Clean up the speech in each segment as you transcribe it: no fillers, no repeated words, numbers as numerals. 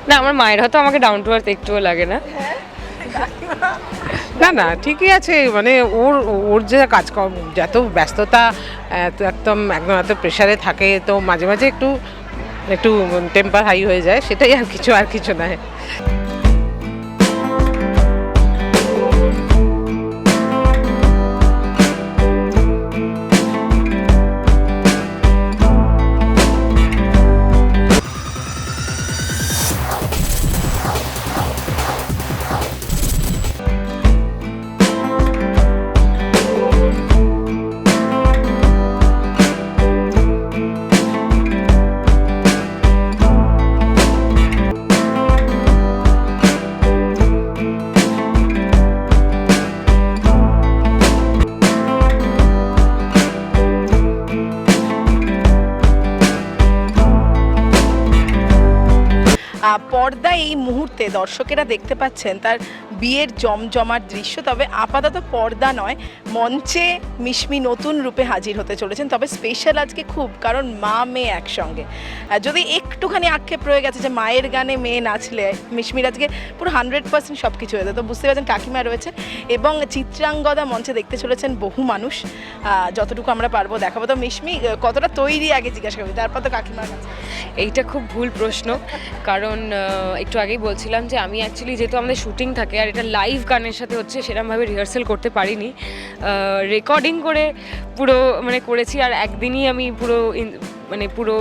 না, আমার মায়ের হয়তো আমাকে ডাউন টু আর্থ একটুও লাগে না। না না ঠিকই আছে, মানে ওর ওর যে কাজকর্ম, যত ব্যস্ততা, একদম একদম এত প্রেশারে থাকে, তো মাঝে মাঝে একটু একটু টেম্পার হাই হয়ে যায়, সেটাই আর কিছু না। পর্দায় এই মুহূর্তে দর্শকেরা দেখতে পাচ্ছেন তার বিয়ের জমজমার দৃশ্য। তবে আপাতত পর্দা নয়, মঞ্চে মিশমি নতুন রূপে হাজির হতে চলেছেন। তবে স্পেশাল আজকে খুব, কারণ মা মেয়ে একসঙ্গে। যদি একটুখানি আক্ষেপ রয়ে গেছে যে মায়ের গানে মেয়ে নাচলে মিশমির আজকে পুরো 100% সব কিছু হয়ে যায়, তো বুঝতে পারছেন কাকিমা রয়েছে এবং চিত্রাঙ্গদা মঞ্চে দেখতে চলেছেন বহু মানুষ। যতটুকু আমরা পারবো দেখাবো। তো মিশমি কতটা তৈরি আগে জিজ্ঞাসা করি, তারপর তো কাকিমার কাছে। এইটা খুব ভুল প্রশ্ন, কারণ একটু আগেই বলছিলাম যে আমি অ্যাকচুয়ালি যেহেতু আমাদের শুটিং থাকে আর এটা লাইভ গানের সাথে হচ্ছে, সেরকমভাবে রিহার্সাল করতে পারিনি। রেকর্ডিং করে পুরো মানে করেছি, আর একদিনই আমি পুরো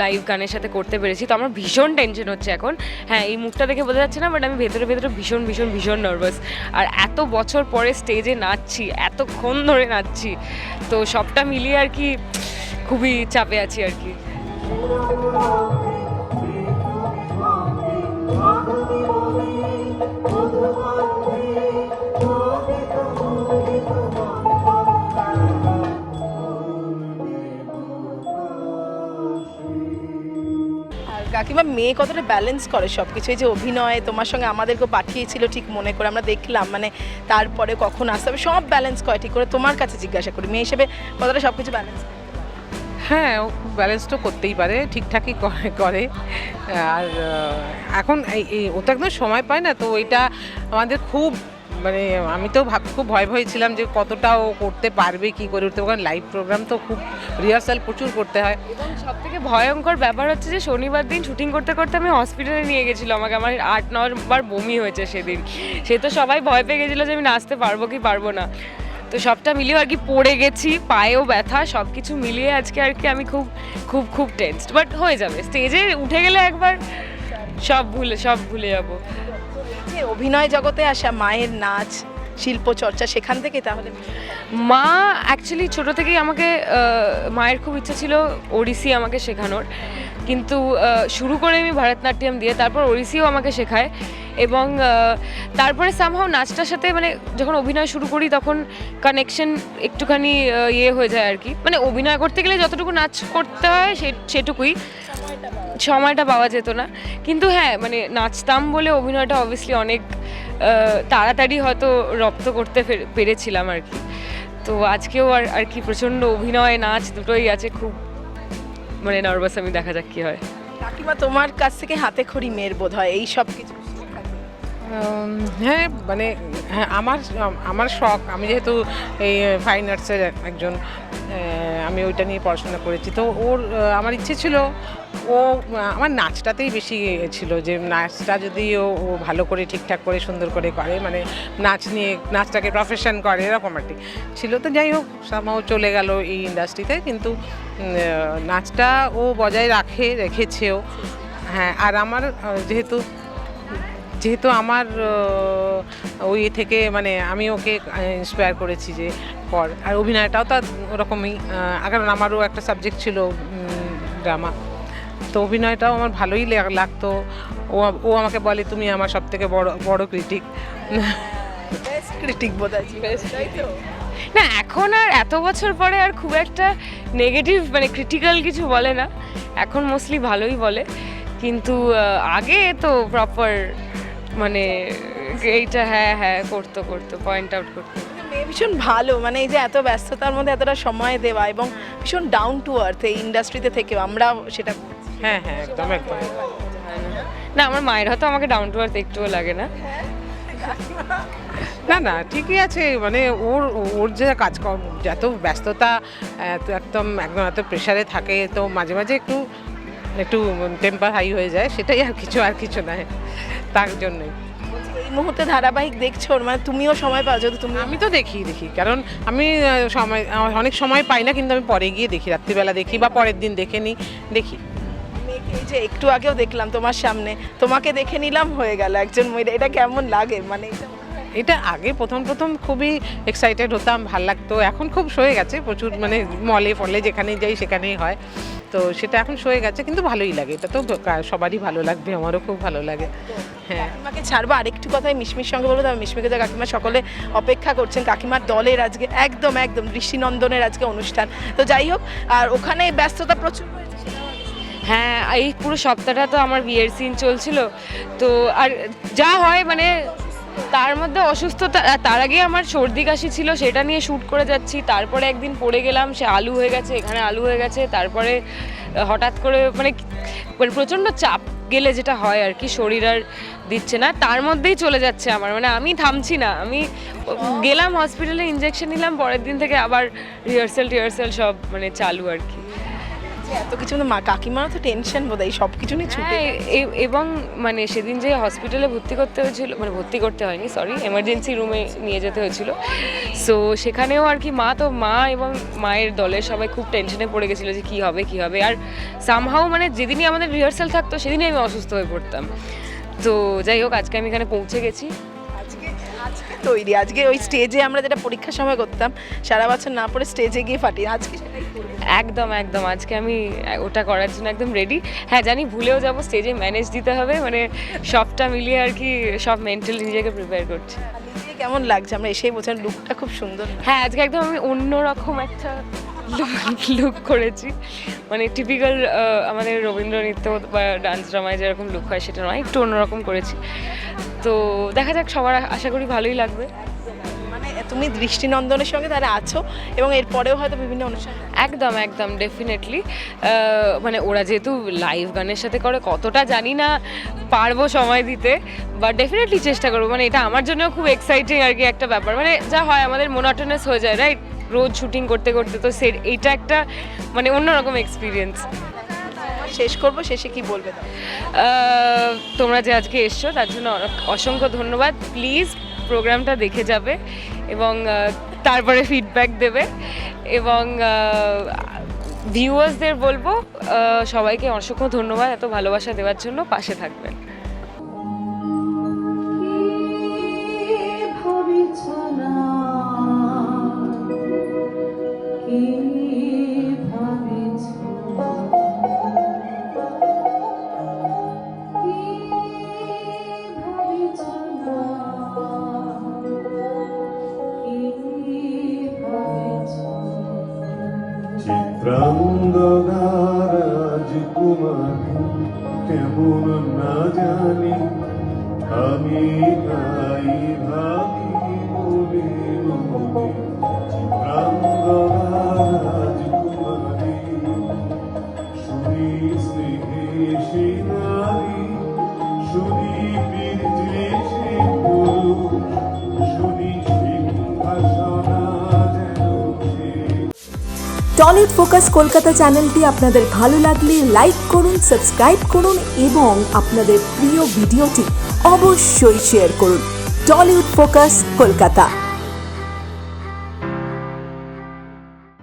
লাইভ গানের সাথে করতে পেরেছি। তো আমার ভীষণ টেনশন হচ্ছে এখন। হ্যাঁ, এই মুখটা দেখে বোঝা যাচ্ছে না, বাট আমি ভেতরে ভেতরে ভীষণ ভীষণ ভীষণ নার্ভাস। আর এত বছর পরে স্টেজে নাচছি, এতক্ষণ ধরে নাচছি, তো সবটা মিলিয়ে আর কি খুবই চাপে আছি আর কি। কাকিমা মেয়ে কতটা ব্যালেন্স করে সব কিছু, এই যে অভিনয় তোমার সঙ্গে আমাদেরকেও পাঠিয়েছিল ঠিক মনে করে আমরা দেখলাম, মানে তারপরে কখন আসতে হবে সব ব্যালেন্স করে ঠিক করে, তোমার কাছে জিজ্ঞাসা করি মেয়ে হিসেবে কতটা সব কিছু ব্যালেন্স? হ্যাঁ, ও ব্যালেন্স তো করতেই পারে, ঠিকঠাকই করে। আর এখন ও তো একদম সময় পায় না, তো এটা আমাদের খুব, মানে আমি তো খুব ভয় ছিলাম যে কতটা ও করতে পারবে, কি করে উঠতে পারবে, কারণ লাইভ প্রোগ্রাম তো খুব রিহার্সাল প্রচুর করতে হয়। এবং সব থেকে ভয়ঙ্কর ব্যাপার হচ্ছে যে শনিবার দিন শুটিং করতে করতে আমি হসপিটালে নিয়ে গেছিলো আমাকে, আমার 8-9 বার বমি হয়েছে সেদিন। সে তো সবাই ভয় পেয়ে গেছিলো যে আমি নাচতে পারবো কি পারবো না। তো সবটা মিলিয়ে আর কি পড়ে গেছি, পায়েও ব্যথা, সব কিছু মিলিয়ে আজকে আর কি আমি খুব খুব খুব টেনসড, বাট হয়ে যাবে। স্টেজে উঠে গেলে একবার সব ভুলে যাবো। যে অভিনয় জগতে আসা, মায়ের নাচ শিল্প চর্চা সেখান থেকে, তাহলে মা অ্যাকচুয়ালি ছোটো থেকেই আমাকে, মায়ের খুব ইচ্ছা ছিল ওড়িশি আমাকে শেখানোর, কিন্তু শুরু করে আমি ভরতনাট্যম দিয়ে, তারপর ওড়িশিও আমাকে শেখায়। এবং তারপরে সামহাও নাচটার সাথে মানে যখন অভিনয় শুরু করি তখন কানেকশন একটুখানি ইয়ে হয়ে যায় আর কি, মানে অভিনয় করতে গেলে যতটুকু নাচ করতে হয় সেটুকুই, সময়টা পাওয়া যেত না। কিন্তু হ্যাঁ, মানে নাচতাম বলে অভিনয়টা অবভিয়াসলি অনেক তাড়াতাড়ি হয়তো রপ্ত করতে পেরেছিলাম আর কি। তো আজকেও আর কি প্রচণ্ড অভিনয় নাচ দুটোই আছে, খুব মানে নার্ভাস আমি, দেখা যাক কী হয়। কাকিমা তোমার কাছ থেকে হাতে খড়ি মেয়ের বোধ হয় এই সব কিছু। হ্যাঁ, মানে হ্যাঁ, আমার শখ, আমি যেহেতু এই ফাইন আর্টসের একজন, আমি ওইটা নিয়ে পড়াশোনা করেছি, তো আমার ইচ্ছে ছিল ও আমার নাচটাতেই বেশি ছিল, যে নাচটা যদি ও ভালো করে ঠিকঠাক করে সুন্দর করে করে, মানে নাচটাকে প্রফেশন করে, এরকম আর কি ছিল। তো যাই হোক, সামহাও চলে গেল এই ইন্ডাস্ট্রিতে, কিন্তু নাচটা ও বজায় রেখেছেও। হ্যাঁ, আর আমার যেহেতু আমার ওই থেকে, মানে আমি ওকে ইন্সপায়ার করেছি যে কর, আর অভিনয়টাও তো ওরকমই, কারণ আমারও একটা সাবজেক্ট ছিল ড্রামা, তো অভিনয়টাও আমার ভালোই লাগতো। ও আমাকে বলে তুমি আমার সব থেকে বড় ক্রিটিক বোধ হয়। না, এখন আর এত বছর পরে আর খুব একটা নেগেটিভ মানে ক্রিটিক্যাল কিছু বলে না, এখন মোস্টলি ভালোই বলে। কিন্তু আগে তো প্রপার মানে এইটা হ্যাঁ করতো পয়েন্ট আউট করতো। মেয়ে ভীষণ ভালো, মানে এই যে এত ব্যস্ততার মধ্যে এতটা সময় দেওয়া এবং ভীষণ ডাউন টু আর্থ, এই ইন্ডাস্ট্রিতে থেকেও আমরাও সেটা। হ্যাঁ, একদম। না, আমার মায়ের হয়তো আমাকে ডাউন টু আর্থ একটুও লাগে না। না না, ঠিকই আছে, মানে ওর ওর যে কাজকর্ম, যত ব্যস্ততা, একদম এত প্রেশারে থাকে, তো মাঝে মাঝে একটু একটু টেম্পার হাই হয়ে যায়, সেটাই আর কিছু নয়, তার জন্যই। এই মুহূর্তে ধারাবাহিক দেখছো, মানে তুমিও সময় পাও? যদি তুমি আমি তো দেখি, কারণ আমি অনেক সময় পাই না, কিন্তু আমি পরে গিয়ে দেখি, রাত্রিবেলা দেখি বা পরের দিন দেখি। এই যে একটু আগেও দেখলাম তোমার সামনে, তোমাকে দেখে নিলাম হয়ে গেল একজন মহিলা, এটা কেমন লাগে? মানে এটা আগে প্রথম খুবই এক্সাইটেড হতাম, ভাল লাগতো, এখন খুব সয়ে গেছে, প্রচুর মানে মলে ফলে যেখানেই যাই সেখানেই হয়, তো সেটা এখন সয়ে গেছে, কিন্তু ভালোই লাগে, এটা তো সবারই ভালো লাগবে, আমারও খুব ভালো লাগে। হ্যাঁ, কাকিমাকে ছাড়বো, আরেকটু কথাই মিশমির সঙ্গে বলবো, তবে মিশমিকে তো কাকিমা সকলে অপেক্ষা করছেন, কাকিমার দলের আজকে একদম দৃষ্টিনন্দনের আজকে অনুষ্ঠান, তো যাই হোক, আর ওখানে ব্যস্ততা প্রচুর। হ্যাঁ, এই পুরো সপ্তাহটা তো আমার বিয়ের সিন চলছিল, তো আর যা হয় মানে তার মধ্যে অসুস্থতা, তার আগে আমার সর্দি কাশি ছিল, সেটা নিয়ে শ্যুট করে যাচ্ছি, তারপরে একদিন পড়ে গেলাম, সে আলু হয়ে গেছে, এখানে আলু হয়ে গেছে, তারপরে হঠাৎ করে মানে প্রচণ্ড চাপ গেলে যেটা হয় আর কি, শরীর আর দিচ্ছে না, তার মধ্যেই চলে যাচ্ছে আমার, মানে আমি থামছি না, আমি গেলাম হসপিটালে, ইঞ্জেকশন নিলাম, পরের দিন থেকে আবার রিহার্সাল সব মানে চালু আর কি। এত কিছু কাকিমারও তো টেনশন বোধহয় সব কিছু নিয়ে ছুটে। এবং মানে সেদিন যে হসপিটালে ভর্তি করতে হয়েছিল, মানে ভর্তি করতে হয়নি, সরি, এমার্জেন্সি রুমে নিয়ে যেতে হয়েছিল, সো সেখানেও আর কি মা এবং মায়ের দলের সবাই খুব টেনশনে পড়ে গেছিলো যে কী হবে, আর সামহাও মানে যেদিনই আমাদের রিহার্সাল থাকতো সেদিনই আমি অসুস্থ হয়ে পড়তাম, তো যাই হোক আজকে আমি এখানে পৌঁছে গেছি। তৈরি আজকে ওই স্টেজে আমরা যেটা পরীক্ষার সময় করতাম, সারা বছর না পড়ে স্টেজে গিয়ে ফাটি, আজকে সেটাই করবো। একদম আজকে আমি ওটা করার জন্য একদম রেডি। হ্যাঁ, জানি ভুলেও যাব, স্টেজে ম্যানেজ দিতে হবে, মানে সবটা মিলিয়ে আর কি সব মেন্টালি নিজেকে প্রিপেয়ার করছি। কেমন লাগছে? আমরা এসেই বলছেন লুকটা খুব সুন্দর। হ্যাঁ, আজকে একদম আমি অন্যরকম একটা লুক করেছি, মানে টিপিক্যাল আমাদের রবীন্দ্র নৃত্য বা ডান্স ড্রামায় যেরকম লুক হয় সেটা নয়, একটু অন্যরকম করেছি, তো দেখা যাক, সবার আশা করি ভালোই লাগবে। মানে তুমি দৃষ্টিনন্দনের সঙ্গে তারা আছো এবং এরপরেও হয়তো বিভিন্ন অনুষ্ঠান। একদম ডেফিনেটলি, মানে ওরা যেহেতু লাইভ গানের সাথে করে, কতটা জানি না পারবো সময় দিতে, বাট ডেফিনেটলি চেষ্টা করবো, মানে এটা আমার জন্য খুব এক্সাইটিং আর কি একটা ব্যাপার, মানে যা হয় আমাদের মোনোটোনাস হয়ে যায় রাইট, রোজ শুটিং করতে তো এইটা একটা মানে অন্যরকম এক্সপিরিয়েন্স। শেষ করবো, শেষে কি বলবে? তোমরা যে আজকে এসছো তার জন্য অসংখ্য ধন্যবাদ, প্লিজ প্রোগ্রামটা দেখে যাবে এবং তারপরে ফিডব্যাক দেবে, এবং ভিউয়ার্সদের বলবো সবাইকে অসংখ্য ধন্যবাদ এত ভালোবাসা দেওয়ার জন্য, পাশে থাকবেন। চিত্রাঙ্গদা রাজকুমারী কেমন না জানি, আমি গাই ভাবি বলে নদী। চিত্রাঙ্গদা রাজকুমারী শুনি স্নেহে সে নারী, শুনি বীর্যে সে পুরুষ, শুনি সিংহাসনা যেন সে। টলিউড ফোকাস কলকাতা চ্যানেলটি আপনাদের ভালো লাগলে লাইক করুন, সাবস্ক্রাইব করুন এবং আপনাদের প্রিয় ভিডিওটি অবশ্যই শেয়ার করুন। Tollywood focus Kolkata.